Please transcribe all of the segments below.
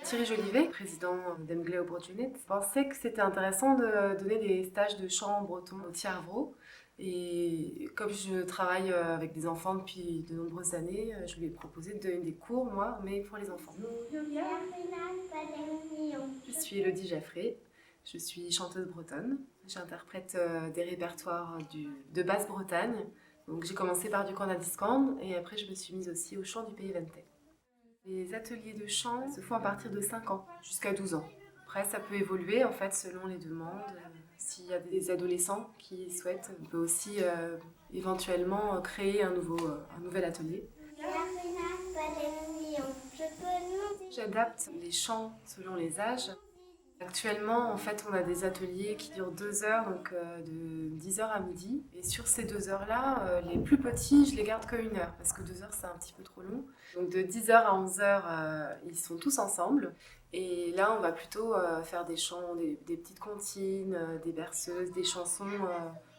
Thierry Jolivet, président d'Emgleo Brotjunet, pensait que c'était intéressant de donner des stages de chant breton au Tiarvro. Et comme je travaille avec des enfants depuis de nombreuses années, je lui ai proposé de donner des cours, moi, mais pour les enfants. Je suis Elodie Jaffré, je suis chanteuse bretonne. J'interprète des répertoires de Basse-Bretagne. Donc j'ai commencé par du Cornadiscan et après je me suis mise aussi au chant du Pays Ventais. Les ateliers de chant se font à partir de 5 ans jusqu'à 12 ans. Après ça peut évoluer en fait selon les demandes. S'il y a des adolescents qui souhaitent, on peut aussi éventuellement créer un nouvel atelier. J'adapte les chants selon les âges. Actuellement, en fait, on a des ateliers qui durent 2 heures, donc de 10 heures à midi. Et sur ces 2 heures-là, les plus petits, je les garde que 1 heure, parce que 2 heures, c'est un petit peu trop long. Donc de 10 heures à 11 heures, ils sont tous ensemble. Et là, on va plutôt faire des chants, des petites comptines, des berceuses, des chansons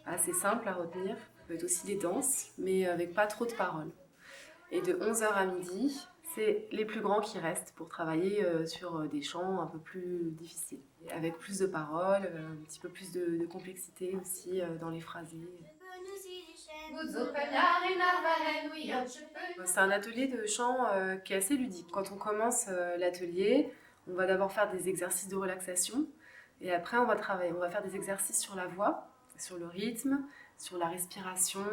assez simples à retenir. Ça peut être aussi des danses, mais avec pas trop de paroles. Et de 11 heures à midi, c'est les plus grands qui restent pour travailler sur des chants un peu plus difficiles, avec plus de paroles, un petit peu plus de complexité aussi dans les phrasés. C'est un atelier de chant qui est assez ludique. Quand on commence l'atelier, on va d'abord faire des exercices de relaxation et après on va faire des exercices sur la voix, sur le rythme, sur la respiration,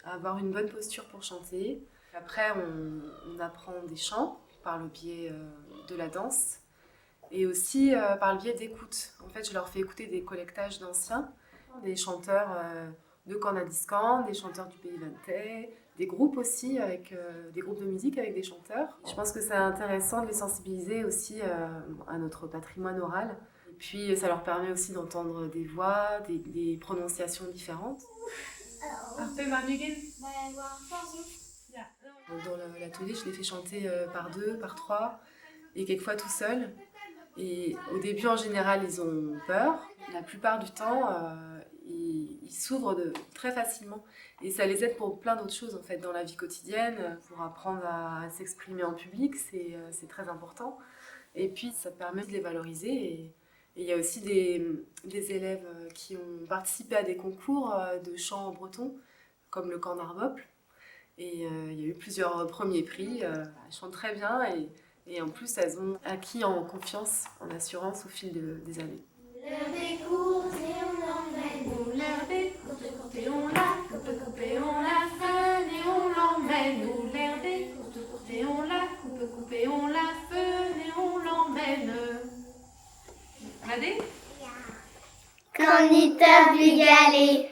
avoir une bonne posture pour chanter. Après, on apprend des chants par le biais de la danse et aussi par le biais d'écoute. En fait, je leur fais écouter des collectages d'anciens, des chanteurs de Cornadiscan, des chanteurs du Pays Ventais, des groupes aussi, avec des groupes de musique avec des chanteurs. Je pense que c'est intéressant de les sensibiliser aussi à notre patrimoine oral. Et puis, ça leur permet aussi d'entendre des voix, des prononciations différentes. Dans l'atelier, je les fais chanter par 2, par 3 et quelquefois tout seul. Et au début, en général, ils ont peur. La plupart du temps, ils s'ouvrent très facilement. Et ça les aide pour plein d'autres choses, en fait, dans la vie quotidienne. Pour apprendre à s'exprimer en public, c'est très important. Et puis, ça permet de les valoriser. Et il y a aussi des élèves qui ont participé à des concours de chant en breton, comme le Cornarbop. Et il y a eu plusieurs premiers prix. Elles chantent très bien et en plus, elles ont acquis en confiance, en assurance au fil des années. L'heure des courtes et on l'emmène, l'heure des courtes et on la coupe et on la feune et on l'emmène, l'heure des courtes et on la coupe et on la feune et on l'emmène. Regardez. Conita Bugalé.